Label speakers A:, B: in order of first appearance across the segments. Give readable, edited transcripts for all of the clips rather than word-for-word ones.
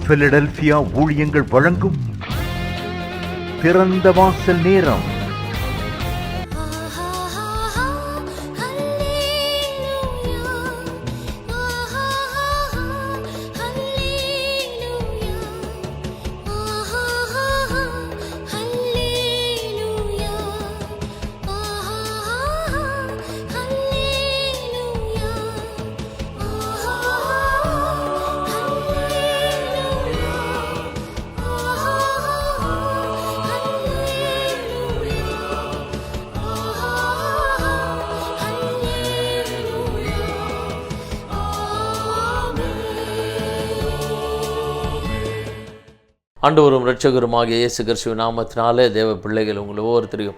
A: Philadelphia ஊழியங்கள் வழங்கும் திறந்த வாசல் நேரம்.
B: ஆண்டவரும் இரட்சகருமாகிய இயேசு கிறிஸ்துவின் நாமத்தினாலே தேவ பிள்ளைகள் உங்கள் ஒவ்வொருத்தரையும்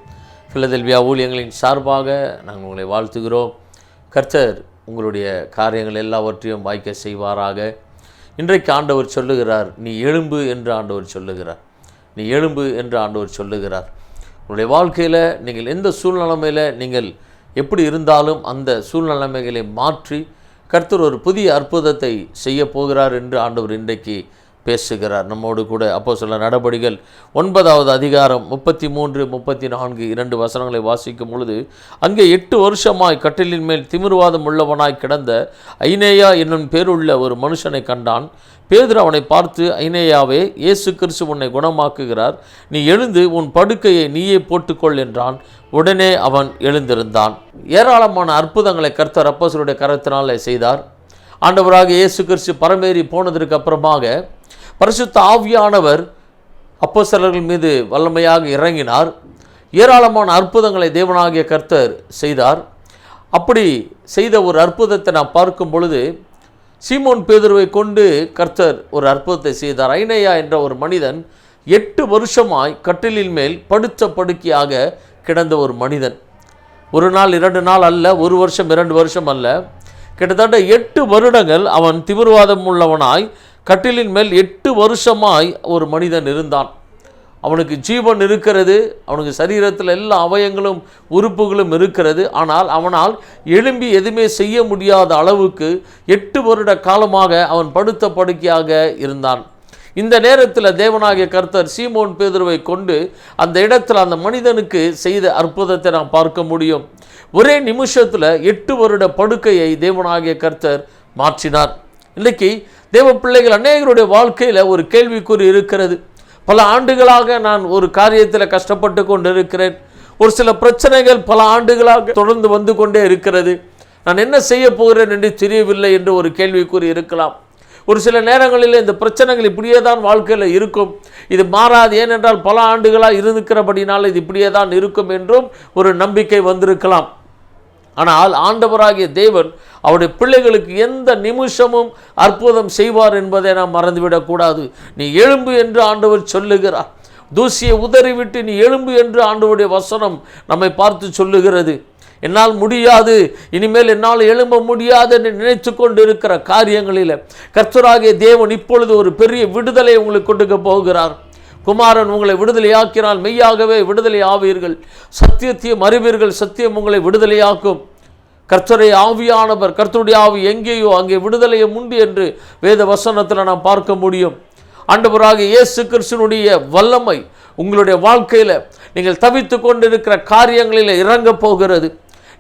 B: பிலதெல்பியா ஊழியங்களின் சார்பாக நாங்கள் உங்களை வாழ்த்துகிறோம். கர்த்தர் உங்களுடைய காரியங்கள் எல்லாவற்றையும் வாய்க்க செய்வாராக. இன்றைக்கு ஆண்டவர் சொல்லுகிறார், நீ எழும்பு என்று ஆண்டவர் சொல்லுகிறார். நீ எழும்பு என்று ஆண்டவர் சொல்லுகிறார். உங்களுடைய வாழ்க்கையில் நீங்கள் எந்த சூழ்நிலைமையில் நீங்கள் எப்படி இருந்தாலும் அந்த சூழ்நிலைமைகளை மாற்றி கர்த்தர் ஒரு புதிய அற்புதத்தை செய்ய போகிறார் என்று ஆண்டவர் இன்றைக்கு பேசுகிறார் நம்மோடு கூட. அப்போஸ்தலர் நடபடிகள் 9வது அதிகாரம் 33, 34 2 வசனங்களை வாசிக்கும் பொழுது, அங்கே 8 வருஷமாய் கட்டிலின் மேல் திமிர்வாதம் உள்ளவனாய் கிடந்த ஐனேயா என்னும் பேருள்ள ஒரு மனுஷனை கண்டான். பேதுரு அவனை பார்த்து, ஐனேயாவே, இயேசு கிறிஸ்து உன்னை குணமாக்குகிறார், நீ எழுந்து உன் படுக்கையை நீயே போட்டுக்கொள் என்றான். உடனே அவன் எழுந்திருந்தான். ஏராளமான அற்புதங்களை கர்த்தர் அப்போஸ்தலருடைய கரத்தினாலே செய்தார். ஆண்டவராக இயேசு கிறிஸ்து பரமேறி போனதற்கு அப்புறமாக பரிசுத்த ஆவியானவர் அப்போஸ்தலர்கள் மீது வல்லமையாக இறங்கினார். ஏராளமான அற்புதங்களை தேவனாகிய கர்த்தர் செய்தார். அப்படி செய்த ஒரு அற்புதத்தை நாம் பார்க்கும் பொழுது, சீமோன் பேதுருவை கொண்டு கர்த்தர் ஒரு அற்புதத்தை செய்தார். ஐனேயா என்ற ஒரு மனிதன் 8 வருஷமாய் கட்டிலின் மேல் படுத்த படுக்கையாக கிடந்த ஒரு மனிதன். ஒரு நாள் 2 நாள் அல்ல, 1 வருஷம் 2 வருஷம் அல்ல, கிட்டத்தட்ட 8 வருடங்கள் அவன் திமிர்வாதம் உள்ளவனாய் கட்டிலின் மேல் 8 வருஷமாய் ஒரு மனிதன் இருந்தான். அவனுக்கு ஜீவன் இருக்கிறது, அவனுக்கு சரீரத்தில் எல்லா அவயங்களும் உறுப்புகளும் இருக்கிறது. ஆனால் அவனால் எழும்பி எதுவுமே செய்ய முடியாத அளவுக்கு 8 வருட காலமாக அவன் படுத்த படுக்கையாக இருந்தான். இந்த நேரத்தில் தேவனாகிய கர்த்தர் சீமோன் பேதுருவை கொண்டு அந்த இடத்துல அந்த மனிதனுக்கு செய்த அற்புதத்தை நாம் பார்க்க முடியும். ஒரே நிமிஷத்தில் 8 வருட படுக்கையை தேவனாகிய கர்த்தர் மாற்றினார். இன்றைக்கி தேவ பிள்ளைகள் அநேகருடைய வாழ்க்கையில் ஒரு கேள்விக்குறி இருக்கிறது. பல ஆண்டுகளாக நான் ஒரு காரியத்தில் கஷ்டப்பட்டு கொண்டு இருக்கிறேன். ஒரு சில பிரச்சனைகள் பல ஆண்டுகளாக தொடர்ந்து வந்து கொண்டே இருக்கிறது. நான் என்ன செய்ய போகிறேன் என்று தெரியவில்லை என்று ஒரு கேள்விக்குறி இருக்கலாம். ஒரு சில நேரங்களில் இந்த பிரச்சனைகள் இப்படியே தான் வாழ்க்கையில் இருக்கும், இது மாறாது, ஏனென்றால் பல ஆண்டுகளாக இருக்கிறபடினால் இது இப்படியே தான் இருக்கும் என்றும் ஒரு நம்பிக்கை வந்திருக்கலாம். ஆனால் ஆண்டவராகிய தேவன் அவருடைய பிள்ளைகளுக்கு எந்த நிமிஷமும் அற்புதம் செய்வார் என்பதை நாம் மறந்துவிடக்கூடாது. நீ எழும்பு என்று ஆண்டவர் சொல்லுகிறார். தூசியை உதறிவிட்டு நீ எழும்பு என்று ஆண்டவருடைய வசனம் நம்மை பார்த்து சொல்லுகிறது. என்னால் முடியாது, இனிமேல் என்னால் எழும்ப முடியாது என்று நினைத்து கொண்டு இருக்கிற காரியங்களில் கர்த்தராகிய தேவன் இப்பொழுது ஒரு பெரிய விடுதலை உங்களுக்கு கொடுக்க போகிறார். குமாரன் உங்களை விடுதலையாக்கினால் மெய்யாகவே விடுதலை ஆவீர்கள், சத்தியத்தையும் அறிவீர்கள், சத்தியம் உங்களை விடுதலையாக்கும். கர்த்தரை ஆவியானவர், கர்த்தருடைய ஆவி எங்கேயோ அங்கே விடுதலையும் உண்டு என்று வேத வசனத்தில் நாம் பார்க்க முடியும். ஆண்டவராக இயேசு கிறிஸ்துவினுடைய வல்லமை உங்களுடைய வாழ்க்கையில் நீங்கள் தவித்து கொண்டிருக்கிற காரியங்களில் இறங்க போகிறது.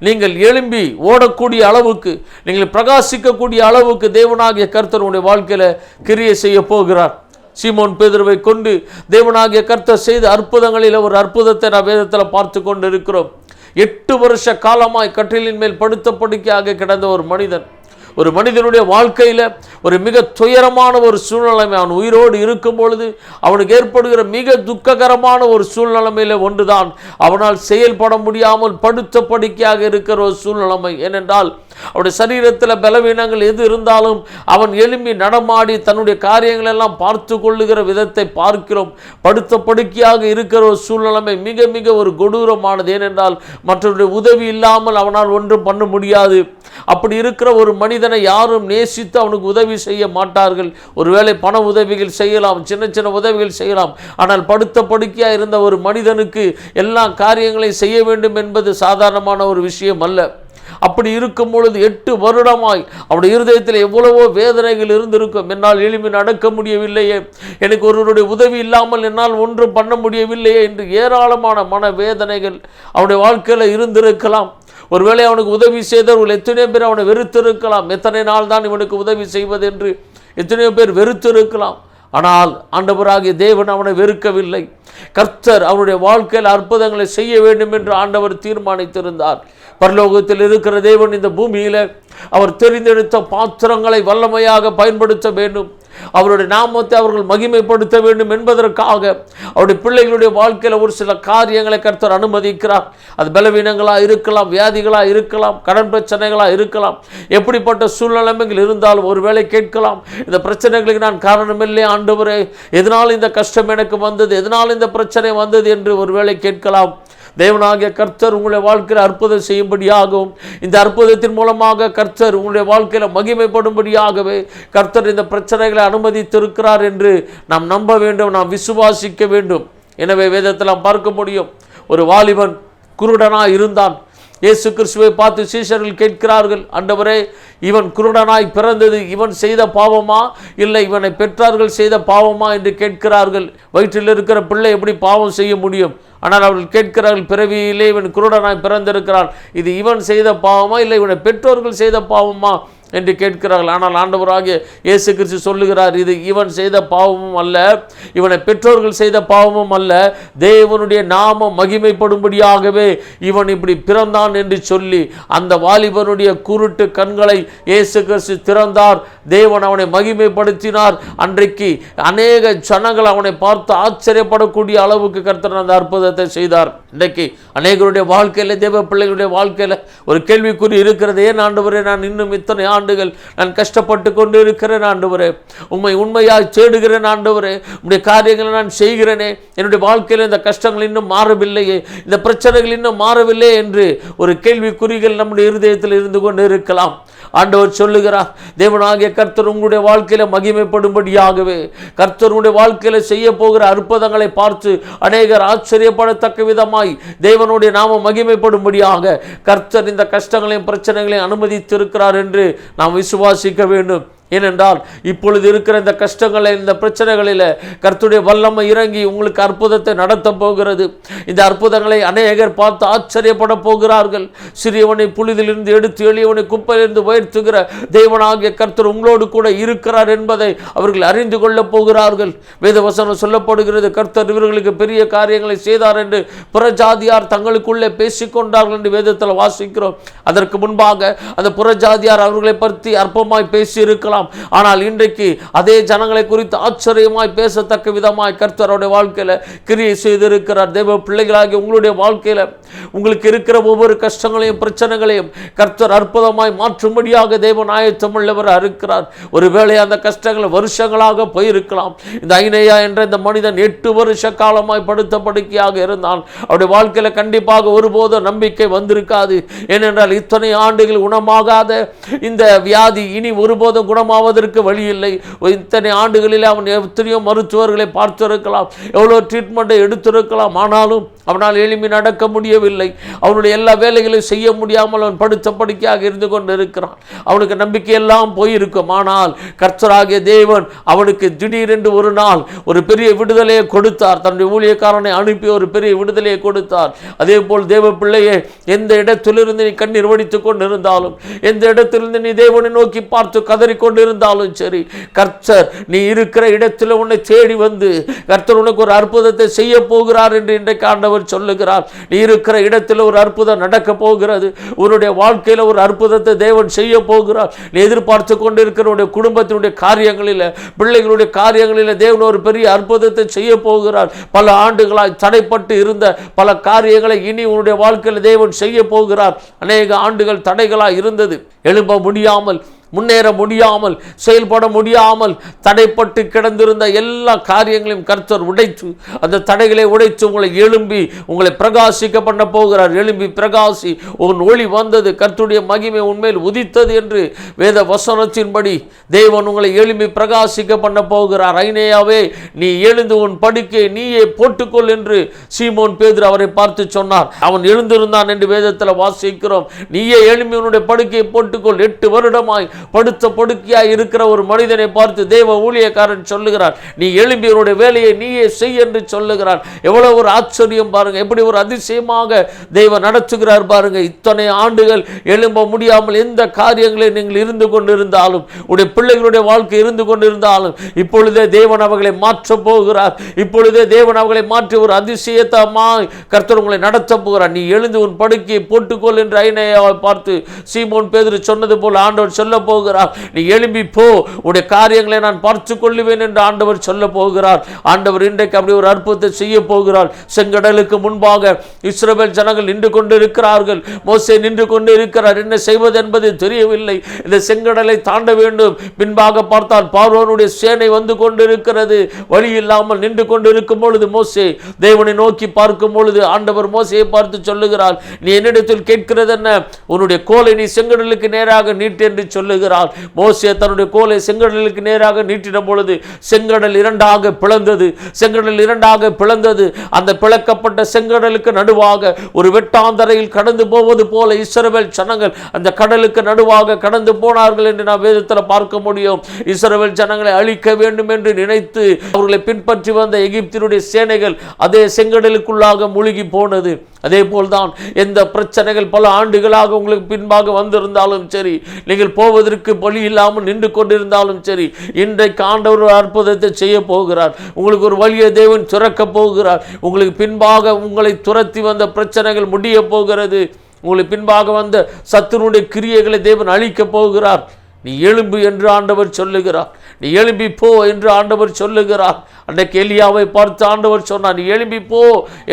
B: நீங்கள் எழும்பி ஓடக்கூடிய அளவுக்கு, நீங்கள் பிரகாசிக்கக்கூடிய அளவுக்கு தேவனாகிய கர்த்தருடைய வாழ்க்கையில் கிரியை செய்ய போகிறார். சீமோன் பேதுருவை கொண்டு தேவனாகிய கர்த்தர் செய்த அற்புதங்களில் ஒரு அற்புதத்தை நான் வேதத்தில் பார்த்து கொண்டு இருக்கிறோம். 8 வருஷ காலமாய் கட்டிலின் மேல் படுத்த படுக்கையாக கிடந்த ஒரு மனிதனுடைய வாழ்க்கையில் ஒரு மிக துயரமான ஒரு சூழ்நிலைமை, அவன் உயிரோடு இருக்கும் பொழுது அவனுக்கு ஏற்படுகிற மிக துக்ககரமான ஒரு சூழ்நிலைமையில் ஒன்றுதான் அவனால் செயல்பட முடியாமல் படுத்த படுக்கையாக இருக்கிற ஒரு சூழ்நிலைமை. ஏனென்றால் அவருடைய சரீரத்தில் பலவீனங்கள் எது இருந்தாலும் அவன் எழும்பி நடமாடி தன்னுடைய காரியங்கள் எல்லாம் பார்த்து கொள்ளுகிற விதத்தை பார்க்கிறோம். படுத்த படுக்கையாக இருக்கிற ஒரு சூழ்நிலைமை மிக மிக ஒரு கொடூரமானது. ஏனென்றால் மற்றவருடைய உதவி இல்லாமல் அவனால் ஒன்றும் பண்ண முடியாது. அப்படி இருக்கிற ஒரு மனிதனை யாரும் நேசித்து அவனுக்கு உதவி செய்ய மாட்டார்கள். ஒருவேளை பண உதவிகள் செய்யலாம், சின்ன சின்ன உதவிகள் செய்யலாம். ஆனால் படுத்த படுக்கையாக இருந்த ஒரு மனிதனுக்கு எல்லா காரியங்களையும் செய்ய வேண்டும் என்பது சாதாரணமான ஒரு விஷயம் அல்ல. அப்படி இருக்கும் பொழுது 8 வருடமாய் அவருடைய இருதயத்தில் எவ்வளவோ வேதனைகள் இருந்திருக்கும். என்னால் எளிமை நடக்க முடியவில்லையே, எனக்கு ஒருவருடைய உதவி இல்லாமல் என்னால் ஒன்றும் பண்ண முடியவில்லையே என்று ஏராளமான மன வேதனைகள் அவனுடைய வாழ்க்கையில் இருந்திருக்கலாம். ஒருவேளை அவனுக்கு உதவி செய்தவர்கள் எத்தனையோ பேர் அவனை வெறுத்திருக்கலாம். எத்தனை நாள் தான் இவனுக்கு உதவி செய்வது என்று எத்தனையோ பேர் வெறுத்திருக்கலாம். ஆனால் ஆண்டவராகிய தேவன் அவனை வெறுக்கவில்லை. கர்த்தர் அவனுடைய வாழ்க்கையில் அற்புதங்களை செய்ய வேண்டும் என்று ஆண்டவர் தீர்மானித்திருந்தார். பரலோகத்தில் இருக்கிற தேவன் இந்த பூமியில் அவர் தெரிந்தெடுத்த பாத்திரங்களை வல்லமையாக பயன்படுத்த வேண்டும், அவருடைய நாமத்தை அவர்கள் மகிமைப்படுத்த வேண்டும் என்பதற்காக அவருடைய பிள்ளைகளுடைய வாழ்க்கையில் ஒரு சில காரியங்களை கர்த்தர் அனுமதிக்கிறார். அது பலவீனங்களாக இருக்கலாம், வியாதிகளாக இருக்கலாம், கடன் பிரச்சனைகளாக இருக்கலாம். எப்படிப்பட்ட சூழ்நிலைமைகள் இருந்தாலும் ஒருவேளை கேட்கலாம், இந்த பிரச்சனைகளுக்கு நான் காரணமில்லை ஆண்டவரே, எதனால் இந்த கஷ்டம் எனக்கு வந்தது, எதனால் இந்த பிரச்சனை வந்தது என்று ஒருவேளை கேட்கலாம். தேவனாகிய கர்த்தர் உங்களுடைய வாழ்க்கையில் அற்புதம் செய்யும்படியாகவும் இந்த அற்புதத்தின் மூலமாக கர்த்தர் உங்களுடைய வாழ்க்கையில் மகிமைப்படும்படியாகவே கர்த்தர் இந்த பிரச்சனைகளை அனுமதித்திருக்கிறார் என்று நாம் நம்ப வேண்டும், நாம் விசுவாசிக்க வேண்டும். எனவே வேதத்தில் நாம் பார்க்க முடியும், ஒரு வாலிபன் குருடனாய் இருந்தான். இயேசு கிறிஸ்துவை பார்த்து சீஷர்கள் கேட்கிறார்கள், ஆண்டவரே, இவன் குருடனாய் பிறந்தது இவன் செய்த பாவமா, இல்லை இவனை பெற்றார்கள் செய்த பாவமா என்று கேட்கிறார்கள். வயிற்றில் இருக்கிற பிள்ளை எப்படி பாவம் செய்ய முடியும்? ஆனால் அவர்கள் கேட்கிறார்கள், பிறவியிலே இவன் குருடனாய் பிறந்திருக்கிறான், இது இவன் செய்த பாவமா, இல்லை இவனை பெற்றோர்கள் செய்த பாவமா என்று கேட்கிறார்கள். ஆனால் ஆண்டவராகிய இயேசு கிறிஸ்து சொல்லுகிறார், இது இவன் செய்த பாவமும் அல்ல, இவனை பெற்றோர்கள் செய்த பாவமும் அல்ல, தேவனுடைய நாமம் மகிமைப்படும்படியாகவே இவன் இப்படி பிறந்தான் என்று சொல்லி அந்த வாலிபனுடைய குருட்டு கண்களை இயேசு கிறிஸ்து திறந்தார். தேவன் அவனை மகிமைப்படுத்தினார். அன்றைக்கு அநேக ஜனங்கள் அவனை பார்த்து ஆச்சரியப்படக்கூடிய அளவுக்கு கர்த்தர் அந்த அற்புதத்தை செய்தார். இன்றைக்கு அநேகருடைய வாழ்க்கையில், தேவ பிள்ளைகளுடைய வாழ்க்கையில் ஒரு கேள்விக்குறி இருக்கிறது. ஏன் ஆண்டவரே, நான் இன்னும் இத்தனை ஆண்டுகள் நான் கஷ்டப்பட்டு கொண்டு இருக்கிறேன் ஆண்டவரே, உண்மை உண்மையாய் தேடுகிறேன் ஆண்டவரே, உங்களுடைய காரியங்களை நான் செய்கிறேனே, என்னுடைய வாழ்க்கையில் இந்த கஷ்டங்கள் இன்னும் மாறவில்லையே, இந்த பிரச்சனைகள் இன்னும் மாறவில்லை என்று ஒரு கேள்விக்குறிகள் நம்முடைய இருதயத்தில் இருந்து கொண்டு இருக்கலாம். ஆண்டவர் சொல்லுகிறார், தேவனாகிய கர்த்தர் உங்களுடைய வாழ்க்கையில மகிமைப்படும்படியாகவே கர்த்தருடைய வாழ்க்கையில செய்ய போகிற அற்புதங்களை பார்த்து அநேகர் ஆச்சரியப்படத்தக்க விதமாய் தேவனுடைய நாம மகிமைப்படும்படியாக கர்த்தர் இந்த கஷ்டங்களையும் பிரச்சனைகளையும் அனுமதித்திருக்கிறார் என்று நாம் விசுவாசிக்க வேண்டும். ஏனென்றால் இப்பொழுது இருக்கிற இந்த கஷ்டங்களை, இந்த பிரச்சனைகளில் கர்த்தருடைய வல்லமை இறங்கி உங்களுக்கு அற்புதத்தை நடத்த போகிறது. இந்த அற்புதங்களை அநேகர் பார்த்து ஆச்சரியப்பட போகிறார்கள். சிறியவனை புழுதிலிருந்து எடுத்து எளியவனை குப்பையிலிருந்து உயர்த்துகிற தேவனாகிய கர்த்தர் உங்களோடு கூட இருக்கிறார் என்பதை அவர்கள் அறிந்து கொள்ள போகிறார்கள். வேதவசனம் சொல்லப்படுகிறது, கர்த்தர் இவர்களுக்கு பெரிய காரியங்களை செய்தார் என்று புறஜாதியார் தங்களுக்குள்ளே பேசிக்கொண்டார்கள் என்று வேதத்தில் வாசிக்கிறோம். அதற்கு முன்பாக அந்த புறஜாதியார் அவர்களை பற்றி அற்பமாய் பேசி இருக்கலாம். ஆனால் இன்றைக்கு அதே ஜனங்களை குறித்து ஆச்சரியமாய் பேசத்தக்க விதமாய் கர்த்தருடைய வாழ்க்கையில கிரியை செய்திருக்கிறார். தேவ பிள்ளைகளாகி உங்களுடைய வாழ்க்கையில உங்களுக்கு இருக்கிற ஒவ்வொரு கஷ்டங்களையும் பிரச்சனைகளையும் கர்த்தர் அற்புதமாய் மாற்றும்படியாக தேவன் ஆயத்தமுள்ளவராக இருக்கிறார். ஒருவேளை அந்த கஷ்டங்கள் வருஷங்களாக போயிருக்கலாம். இந்த ஐனேயா என்ற இந்த மனிதன் 8 வருஷ காலமாய் படுத்த படுக்கையாக இருந்தான். அவருடைய வாழ்க்கையில கண்டிப்பாக ஒருபோதும் நம்பிக்கை வந்திருக்காது. ஏனென்றால் இத்தனை ஆண்டுகள் குணமாகாத இந்த வியாதி இனி ஒருபோதும் குணமாவதற்கு வழி இல்லை. இத்தனை ஆண்டுகளில் அவன் எத்தனையோ மருத்துவர்களை பார்த்திருக்கலாம், எவ்வளோ ட்ரீட்மெண்ட்டை எடுத்திருக்கலாம். ஆனாலும் அவனால் எளிமை நடக்க முடியவில்லை. அவனுடைய எல்லா வேலைகளையும் செய்ய முடியாமல் அவன் படுத்த படுக்கையாக இருந்து கொண்டு இருக்கிறான். அவனுக்கு நம்பிக்கையெல்லாம் போயிருக்கும். ஆனால் கர்த்தராகிய தேவன் அவனுக்கு திடீரென்று ஒரு நாள் ஒரு பெரிய விடுதலையை கொடுத்தார். தன்னுடைய ஊழியக்காரனை அனுப்பி ஒரு பெரிய விடுதலையை கொடுத்தார். அதே போல் தேவ பிள்ளையே, எந்த இடத்திலிருந்து நீ கண்ணீர் வடித்துக் கொண்டிருந்தாலும், எந்த இடத்திலிருந்து நீ தேவனை நோக்கி பார்த்து கதறிக்கொண்டிருந்தாலும் சரி, கர்த்தர் நீ இருக்கிற இடத்தில் உன்னை தேடி வந்து கர்த்தர் உனக்கு ஒரு அற்புதத்தை செய்ய போகிறார் என்று இன்றைக்கு ஆண்டவர் சொல்லுகிறார். நீ இருக்கிற இடத்தில் ஒரு அற்புதம் நடக்க போகிறது. உன்னுடைய வாழ்க்கையில் ஒரு அற்புதத்தை தேவன் செய்ய போகிறார். நீ எதிர்பார்த்து கொண்டிருக்கிற குடும்பத்தினுடைய காரியங்களில், பிள்ளைகளுடைய காரியங்களில் தேவன் ஒரு பெரிய அற்புதத்தை செய்ய போகிறார். பல ஆண்டுகளாய் தடைப்பட்டு இருந்த பல காரியங்களை இனி உன்னுடைய வாழ்க்கையில் தேவன் செய்ய போகிறார். அநேக ஆண்டுகள் தடைகளாய் இருந்தது, எழும்ப முடியாமல் முன்னேற முடியாமல், செயல்பட முடியாமல் தடைப்பட்டு கிடந்திருந்த எல்லா காரியங்களையும் கர்த்தர் உடைத்து, அந்த தடைகளை உடைத்து உங்களை எழும்பி உங்களை பிரகாசிக்க பண்ண போகிறார். எழும்பி பிரகாசி, உன் ஒளி வந்தது, கர்த்தருடைய மகிமை உன்மேல் உதித்தது என்று வேத வசனத்தின்படி தேவன் உங்களை எழும்பி பிரகாசிக்க பண்ண போகிறார். ஐனேயாவே, நீ எழுந்து உன் படுக்கை நீயே போட்டுக்கொள் என்று சீமோன் பேதுரு அவரை பார்த்து சொன்னார். அவன் எழுந்திருந்தான் என்று வேதத்தில் வாசிக்கிறோம். நீயே எழும்பி உன்னுடைய படுக்கையை போட்டுக்கொள். 8 வருடமாய் படுத்த படுக்கையாய் இருக்கிற ஒரு மனிதனை பார்த்து தேவ ஊழியக்காரன் சொல்லுகிறார், நீ எழும்பி உன்னுடைய வேலையை நீயே செய் என்று சொல்லுகிறார். எவ்வளவு ஒரு ஆச்சரியம் பாருங்க, எப்படி ஒரு அதிசயமாக தெய்வம் நடத்துகிறார் பாருங்க. இத்தனை ஆண்டுகள் எழும்ப முடியாமல் எந்த காரியங்களை நீங்கள் இருந்து கொண்டிருந்தாலும், உடைய பிள்ளைகளுடைய வாழ்க்கை இருந்து கொண்டிருந்தாலும், இப்பொழுதே தேவன் அவர்களை மாற்ற போகிறார். இப்பொழுதே தேவன் அவர்களை மாற்றி ஒரு அதிசயத்தமாய் கர்த்தர் உங்களை நடத்த போகிறார். நீ எழுந்து உன் படுக்கையை போட்டுக்கொள் என்று ஐனேயாவை பார்த்து சீமோன் பேதுரு சொன்னது போல் ஆண்டவர் சொல்ல போகிறார். நீ எழும்பி போ, உடைய காரியங்களை நான் பார்த்து கொள்ளுவேன் என்று ஆண்டவர் சொல்ல போகிறார். ஆண்டவர் இன்றைக்கு அப்படி ஒரு அற்புதத்தை செய்ய போகிறார். செங்கடலுக்கு முன்பாக இஸ்ரவேல் ஜனங்கள் நின்று கொண்டு இருக்கிறார்கள். மோசே நின்று கொண்டு இருக்கிறார். என்ன செய்வது என்பது தெரியவில்லை. இந்த செங்கடலை தாண்ட வேண்டும். பின்பாக பார்த்தால் பார்வோனுடைய சேனை வந்து கொண்டிருக்கிறது. வழி இல்லாமல் நின்று கொண்டு இருக்கும் பொழுது மோசே தேவனை நோக்கி பார்க்கும் பொழுது ஆண்டவர் மோசையை பார்த்து சொல்லுகிறார், நீ என்னிடத்தில் கேட்கிறது என்ன? உன்னுடைய கோலை நீ செங்கடலுக்கு நேராக நீட்டு என்று சொல்லுகிறார். மோசே தன்னுடைய கோலை செங்கடலுக்கு நேராக நீட்டின பொழுது செங்கடல் இரண்டாக பிளந்தது. செங்கடல் இரண்டாக பிளந்தது. அந்த பிளக்கப்பட்ட செங்கடலுக்கு நடுவாக ஒரு வெட்டாந்தரையில் கடந்து போவது போல இஸ்ரவேல் ஜனங்கள் அந்த கடலுக்கு நடுவாக கடந்து போனார்கள் என்று நாம் வேதத்தில் பார்க்க முடியும். இஸ்ரவேல் ஜனங்களை அழிக்க வேண்டும் என்று நினைத்து அவர்களை பின்பற்றி வந்த எகிப்தினுடைய சேனைகள் அதே செங்கடலுக்குள்ளாக மூழ்கி போனது. அதே போல்தான் எந்த பிரச்சனைகள் பல ஆண்டுகளாக உங்களுக்கு பின்பாக வந்திருந்தாலும் சரி, நீங்கள் போவதற்கு வழி இல்லாமல் நின்று கொண்டிருந்தாலும் சரி, இன்றைக்கு ஆண்டவர் ஒரு அற்புதத்தை செய்ய போகிறார். உங்களுக்கு ஒரு வழியை தேவன் திறக்க போகிறார். உங்களுக்கு பின்பாக உங்களை துரத்தி வந்த பிரச்சனைகள் முடிய போகிறது. உங்களுக்கு பின்பாக வந்த சத்துருடைய கிரியைகளை தேவன் அழிக்க போகிறார். நீ எழும்பு என்று ஆண்டவர் சொல்லுகிறார். நீ எழும்பி போ என்று ஆண்டவர் சொல்லுகிறார். அன்றைக்கு எலியாவை பார்த்து ஆண்டவர் சொன்னார், நீ எழும்பி போ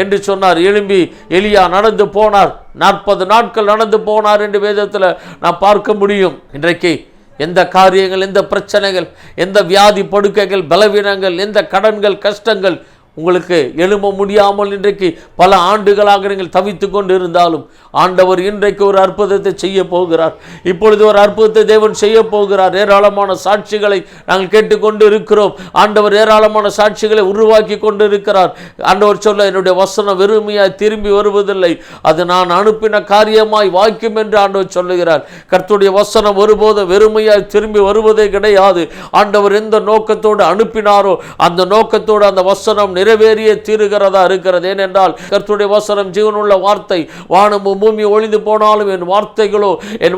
B: என்று சொன்னார். எழும்பி எலியா நடந்து போனார். 40 நாட்கள் நடந்து போனார் என்று வேதத்தில் நான் பார்க்க முடியும். இன்றைக்கு எந்த காரியங்கள், எந்த பிரச்சனைகள், எந்த வியாதி படுக்கைகள், பலவீனங்கள், எந்த கடன்கள், கஷ்டங்கள் உங்களுக்கு எழும்ப முடியாமல் இன்றைக்கு பல ஆண்டுகளாக நீங்கள் தவித்து கொண்டு இருந்தாலும் ஆண்டவர் இன்றைக்கு ஒரு அற்புதத்தை செய்ய போகிறார். இப்பொழுது ஒரு அற்புதத்தை தேவன் செய்ய போகிறார். ஏராளமான சாட்சிகளை நாங்கள் கேட்டுக்கொண்டு இருக்கிறோம். ஆண்டவர் ஏராளமான சாட்சிகளை உருவாக்கி கொண்டு இருக்கிறார். ஆண்டவர் சொல்ல, என்னுடைய வசனம் வெறுமையாய் திரும்பி வருவதில்லை, அது நான் அனுப்பின காரியமாய் வாய்க்கும் என்று ஆண்டவர் சொல்லுகிறார். கர்த்தருடைய வசனம் ஒருபோது வெறுமையாய் திரும்பி வருவதே கிடையாது. ஆண்டவர் எந்த நோக்கத்தோடு அனுப்பினாரோ அந்த நோக்கத்தோடு அந்த வசனம் நிறைவேறிய தீருகிறதா இருக்கிறது. ஏனென்றால் கர்த்தருடைய வசனம் ஜீவனுள்ள வார்த்தை. வானமும் பூமி ஒளிந்து போனாலும் என்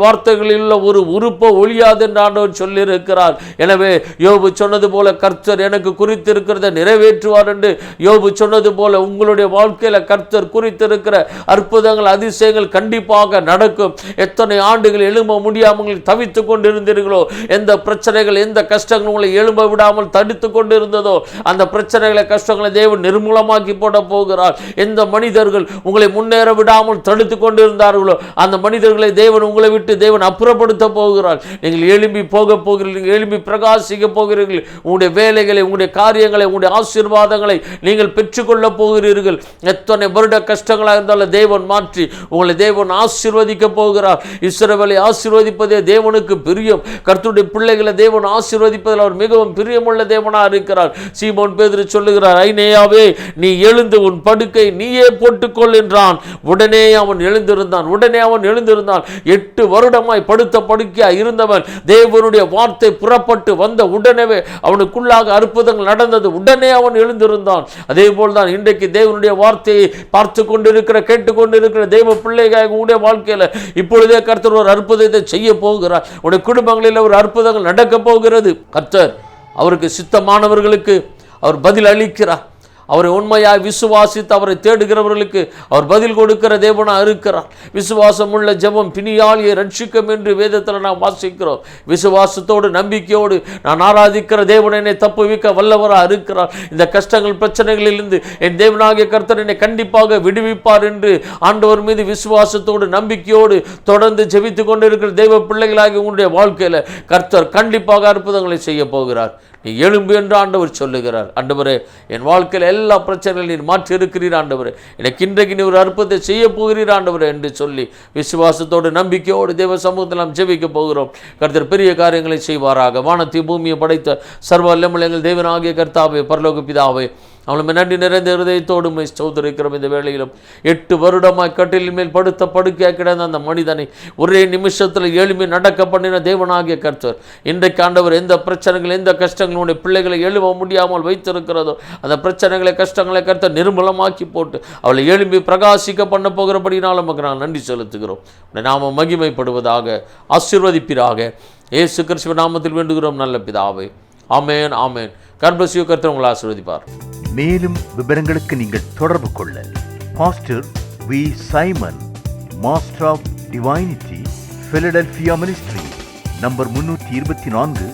B: வார்த்தைகளில் உள்ள ஒரு உறுப்போ ஒழியாது என்று ஆண்டவர் சொல்லியிருக்கிறார். எனவே யோபு சொன்னது போல கர்த்தர் எனக்கு குறித்திருக்கிறதை நிறைவேற்றுவார் என்று யோபு சொன்னது போல உங்களுடைய வாழ்க்கையில கர்த்தர் குறித்திருக்கிற அற்புதங்கள், அதிசயங்கள் கண்டிப்பாக நடக்கும். எத்தனை ஆண்டுகள் எழும்ப முடியாமல் தவித்து கொண்டிருந்தீர்களோ, எந்த பிரச்சனைகள், எந்த கஷ்டங்கள் உங்களை எழும்ப விடாமல் தடுத்து கொண்டிருந்ததோ, அந்த பிரச்சனைகளை, கஷ்டங்களை தேவன் நிர்மூலமாக்கி போட போகிறார். எந்த மனிதர்கள் உங்களை முன்னேற விடாமல் தடுத்து கொண்டிருந்தார்களோ அந்த மனிதர்களை தேவன் உங்களை விட்டு தேவன் அப்புறப்படுத்த போகிறார். நீங்கள் எழும்பி போக போகிறீர்கள். எழும்பி பிரகாசிக்க போகிறீர்கள். உங்களுடைய வேலைகளை, உங்களுடைய காரியங்களை, உங்களுடைய ஆசீர்வாதங்களை நீங்கள் பெற்றுக்கொள்ள போகிறீர்கள். எத்தனை வருட கஷ்டங்களாக இருந்தாலும் தேவன் மாற்றி உங்களை தேவன் ஆசீர்வதிக்க போகிறார். இஸ்ரவேலை ஆசீர்வதிப்பதே தேவனுக்கு பிரியம். கர்த்தருடைய பிள்ளைகளை தேவன் ஆசீர்வதிப்பதில் அவர் மிகவும் பிரியமுள்ள தேவனாக இருக்கிறார். சீமோன் பேதுரு சொல்லுகிறார், ஐனேயாவே, நீ எழுந்து உன் படுக்கை நீயே போட்டுக்கொள் என்றான். உடனே அவன் எழுந்திருந்தான். 8 வருடமாய் படுத்த படுக்கையாய் இருந்தவன் தேவனுடைய வார்த்தை புறப்பட்டு வந்த உடனே அவனுக்குள்ளாக அற்புதங்கள் நடந்தது. உடனே அவன் எழுந்திருந்தான். அதே போல்தான் இன்றைக்கு தேவனுடைய வார்த்தையை பார்த்து கொண்டிருக்கிற, கேட்டுக்கொண்டிருக்கிற தேவ பிள்ளைகள் உங்களுடைய வாழ்க்கையில் இப்பொழுதே கர்த்தர் ஒரு அற்புதத்தை செய்ய போகிறார். உடைய குடும்பங்களில் ஒரு அற்புதங்கள் நடக்க போகிறது. கர்த்தர் அவருக்கு சித்தமானவர்களுக்கு அவர் பதில் அளிக்கிறார். அவரை உண்மையாய் விசுவாசித்து அவரை தேடுகிறவர்களுக்கு அவர் பதில் கொடுக்கிற தேவனாக இருக்கிறார். விசுவாசம் உள்ள ஜெபம் பிணியாளியை ரட்சிக்கும் என்று வேதத்தில் நாம் வாசிக்கிறோம். விசுவாசத்தோடு நம்பிக்கையோடு நான் ஆராதிக்கிற தேவன் என்னை தப்புவிக்க வல்லவராக இருக்கிறார். இந்த கஷ்டங்கள் பிரச்சனைகளிலிருந்து என் தேவனாகிய கர்த்தர் என்னை கண்டிப்பாக விடுவிப்பார் என்று ஆண்டவர் மீது விசுவாசத்தோடு நம்பிக்கையோடு தொடர்ந்து ஜெபித்துக் கொண்டிருக்கிற தேவ பிள்ளைகளாகி உங்களுடைய வாழ்க்கையில் கர்த்தர் கண்டிப்பாக அற்புதங்களை செய்ய போகிறார். நீ எழும்பு என்று ஆண்டவர் சொல்லுகிறார். ஆண்டவரே, என் வாழ்க்கையில் எல்லா பிரச்சனைகளையும் நீர் மாற்றி இருக்கிறீர். ஆண்டவரே, எனக்கு இன்றைக்கு நீ ஒரு அற்புதத்தை செய்ய போகிறீர் ஆண்டவரே என்று சொல்லி விசுவாசத்தோடு நம்பிக்கையோடு தேவ சமூகத்தில் நாம் ஜெபிக்க போகிறோம். கர்த்தர் பெரிய காரியங்களை செய்வாராக. வானத்தை பூமியை படைத்த சர்வ வல்லமையுள்ள எங்கள் தேவனாகிய கர்த்தாவே, பரலோக பிதாவே, அவளுமே நன்றி நிறைந்த இருதயத்தோடு ஸ்தோத்திரிக்கிறோம். இந்த வேளையிலும் 8 வருடமாய் கட்டிலின் மேல் படுத்த படுக்கையாக கிடந்த அந்த மனிதனை ஒரே நிமிஷத்தில் எழுப்பி நடக்க பண்ணின தேவனாகிய கர்த்தர், இன்றைக்கு ஆண்டவர் எந்த பிரச்சனைகள் எந்த கஷ்டங்களுடைய பிள்ளைகளை எழுப்ப முடியாமல் வைத்திருக்கிறதோ அந்த பிரச்சனைகளை கஷ்டங்களை கர்த்தர் நிர்மூலமாக்கி போட்டு அவளை எழுப்பி பிரகாசிக்க பண்ண போகிறபடினால் நமக்கு நான் நன்றி செலுத்துகிறோம். நாம மகிமைப்படுவதாக. ஆசீர்வதிப்பீராக. இயேசு கிறிஸ்துவின் நாமத்தில் வேண்டுகிறோம் நல்ல பிதாவே. ஆமென், ஆமென். கர்த்தர் கர்த்தர் உங்களை ஆசீர்வதிப்பார்.
A: மேலும் விவரங்களுக்கு நீங்கள் தொடர்பு கொள்ள pastor V. Simon, master of divinity, Philadelphia ministry, number 324,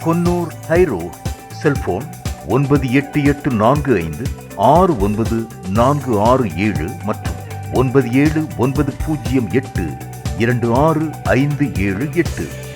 A: Konnur high road, cellphone 9884569467 மற்றும் 9790826578.